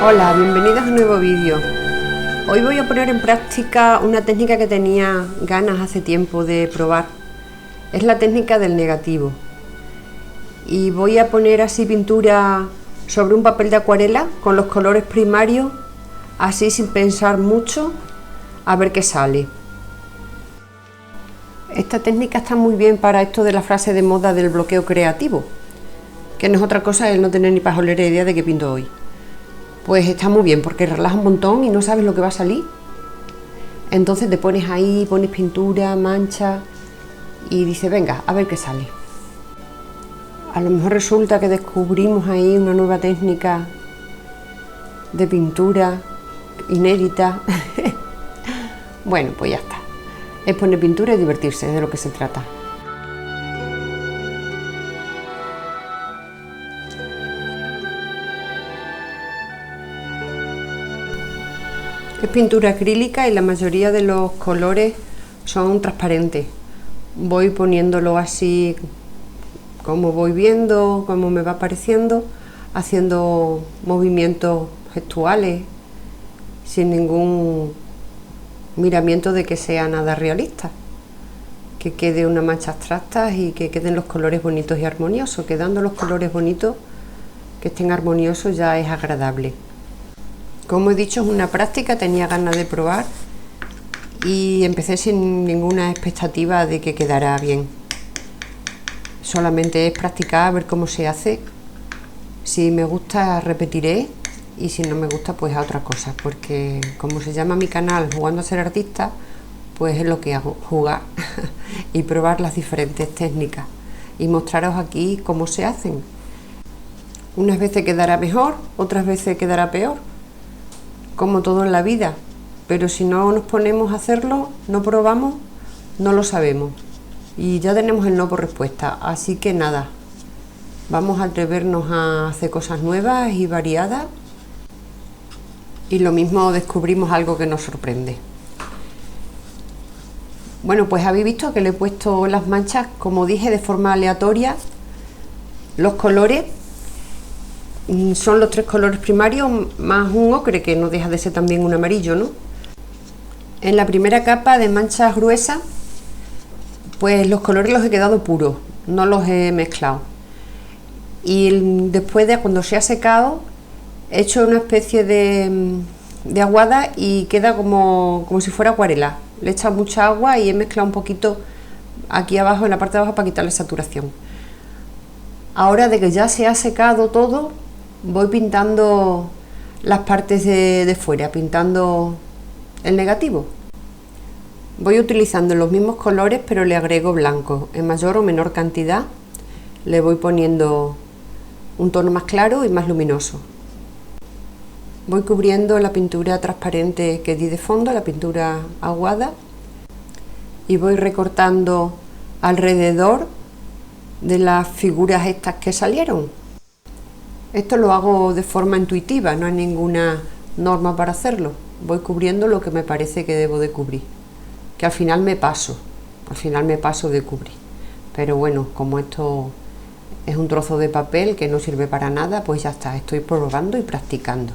Hola, bienvenidos a un nuevo vídeo. Hoy voy a poner en práctica una técnica que tenía ganas hace tiempo de probar. Es la técnica del negativo. Y voy a poner así pintura sobre un papel de acuarela con los colores primarios, así sin pensar mucho, a ver qué sale. Esta técnica está muy bien para esto de la frase de moda del bloqueo creativo, que no es otra cosa el no tener ni pajolera idea de qué pinto hoy. Pues está muy bien porque relaja un montón y no sabes lo que va a salir. Entonces te pones ahí, pones pintura, mancha y dices, venga, a ver qué sale. A lo mejor resulta que descubrimos ahí una nueva técnica de pintura inédita. Bueno, pues ya está. Es poner pintura y divertirse, es de lo que se trata. Es pintura acrílica y la mayoría de los colores son transparentes. Voy poniéndolo así como voy viendo, como me va apareciendo, haciendo movimientos gestuales sin ningún miramiento de que sea nada realista. Que quede una mancha abstracta y que queden los colores bonitos y armoniosos. Quedando los colores bonitos, que estén armoniosos, ya es agradable. Como he dicho, es una práctica, tenía ganas de probar y empecé sin ninguna expectativa de que quedara bien. Solamente es practicar, ver cómo se hace. Si me gusta, repetiré, y si no me gusta, pues a otras cosas, porque como se llama mi canal Jugando a ser artista, pues es lo que hago, jugar y probar las diferentes técnicas y mostraros aquí cómo se hacen. Unas veces quedará mejor, otras veces quedará peor, como todo en la vida, pero si no nos ponemos a hacerlo, no probamos, no lo sabemos y ya tenemos el no por respuesta. Así que nada, vamos a atrevernos a hacer cosas nuevas y variadas y lo mismo descubrimos algo que nos sorprende. Bueno, pues habéis visto que le he puesto las manchas, como dije, de forma aleatoria. Los colores son los tres colores primarios más un ocre, que no deja de ser también un amarillo, ¿no? En la primera capa de manchas gruesas, pues los colores los he quedado puros, no los he mezclado. Y después de cuando se ha secado, he hecho una especie de aguada y queda como si fuera acuarela. Le he echado mucha agua y he mezclado un poquito aquí abajo, en la parte de abajo, para quitarle saturación. Ahora de que ya se ha secado todo, voy pintando las partes de fuera, pintando el negativo. Voy utilizando los mismos colores, pero le agrego blanco en mayor o menor cantidad. Le voy poniendo un tono más claro y más luminoso. Voy cubriendo la pintura transparente que di de fondo, la pintura aguada, y voy recortando alrededor de las figuras estas que salieron. Esto lo hago de forma intuitiva, no hay ninguna norma para hacerlo. Voy cubriendo lo que me parece que debo de cubrir, que al final me paso de cubrir. Pero bueno, como esto es un trozo de papel que no sirve para nada, pues ya está, estoy probando y practicando.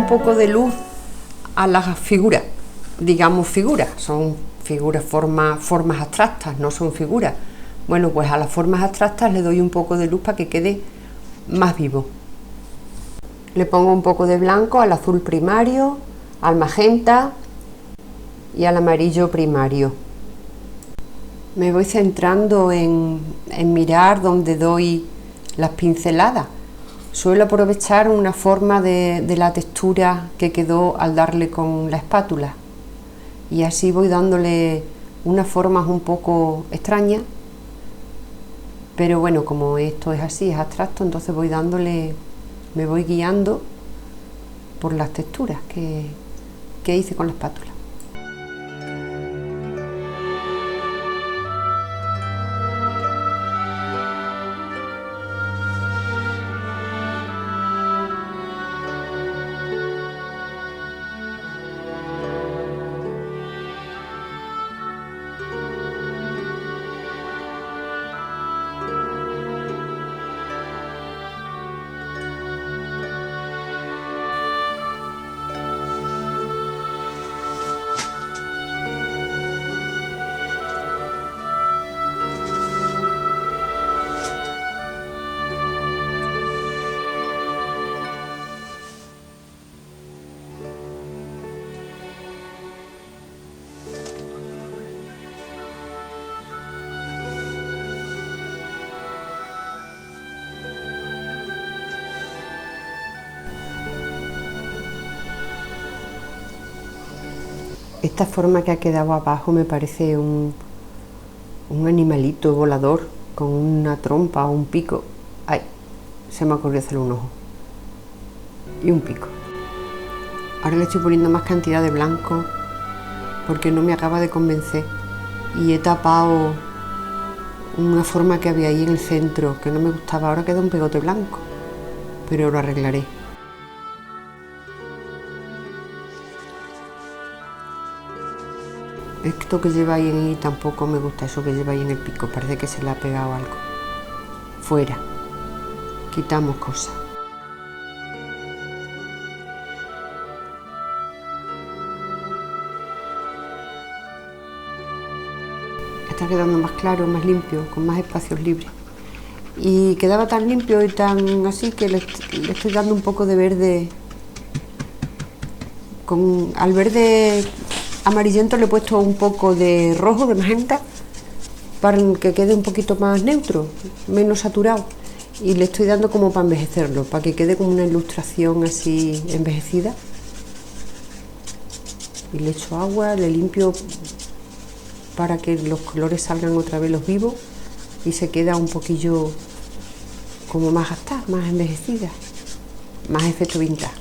un poco de luz a las figuras, digamos figuras, son figuras, formas abstractas, no son figuras. Bueno, pues a las formas abstractas le doy un poco de luz para que quede más vivo. Le pongo un poco de blanco al azul primario, al magenta y al amarillo primario. Me voy centrando en mirar donde doy las pinceladas. Suelo aprovechar una forma de la textura que quedó al darle con la espátula, y así voy dándole unas formas un poco extrañas, pero bueno, como esto es así, es abstracto, entonces me voy guiando por las texturas que hice con la espátula. Esta forma que ha quedado abajo me parece un animalito volador con una trompa o un pico. Ay, se me ocurrió hacer un ojo y un pico. Ahora le estoy poniendo más cantidad de blanco porque no me acaba de convencer, y he tapado una forma que había ahí en el centro que no me gustaba. Ahora queda un pegote blanco, pero lo arreglaré. Esto que lleva ahí tampoco me gusta, eso que lleva ahí en el pico, parece que se le ha pegado algo. Fuera, quitamos cosas. Está quedando más claro, más limpio, con más espacios libres. Y quedaba tan limpio y tan así que le estoy dando un poco de verde. Al verde amarillento le he puesto un poco de rojo, de magenta, para que quede un poquito más neutro, menos saturado, y le estoy dando como para envejecerlo, para que quede como una ilustración así envejecida. Y le echo agua, le limpio para que los colores salgan otra vez los vivos y se queda un poquillo como más gastada, más envejecida, más efecto vintage.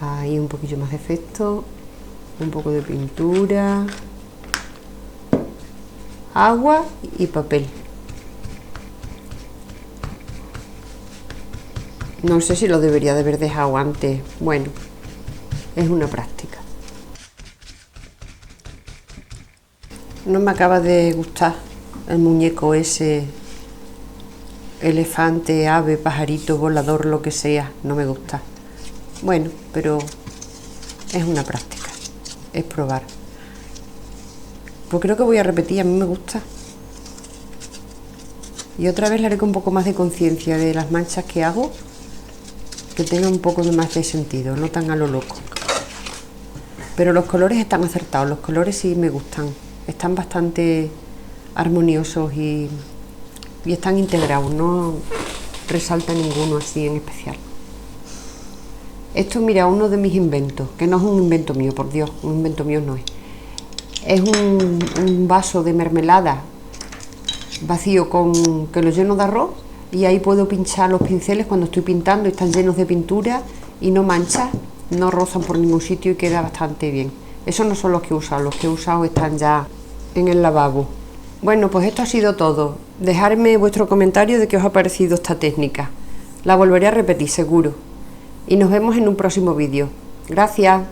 Ahí un poquillo más de efecto. Un poco de pintura, agua y papel. No sé si lo debería de haber dejado antes. Bueno, es una práctica. No me acaba de gustar el muñeco ese, elefante, ave, pajarito, volador, lo que sea. No me gusta. Bueno, pero es una práctica. Es probar. Pues creo que voy a repetir, a mí me gusta. Y otra vez le haré con un poco más de conciencia de las manchas que hago, que tenga un poco de más de sentido, no tan a lo loco. Pero los colores están acertados, los colores sí me gustan, están bastante armoniosos y están integrados, no resalta ninguno así en especial. Esto, mira, uno de mis inventos, que no es un invento mío, por Dios, un invento mío no es. Es un vaso de mermelada vacío que lo lleno de arroz, y ahí puedo pinchar los pinceles cuando estoy pintando, están llenos de pintura y no manchan, no rozan por ningún sitio y queda bastante bien. Esos no son los que he usado, los que he usado están ya en el lavabo. Bueno, pues esto ha sido todo. Dejadme vuestro comentario de qué os ha parecido esta técnica. La volveré a repetir seguro. Y nos vemos en un próximo vídeo. Gracias.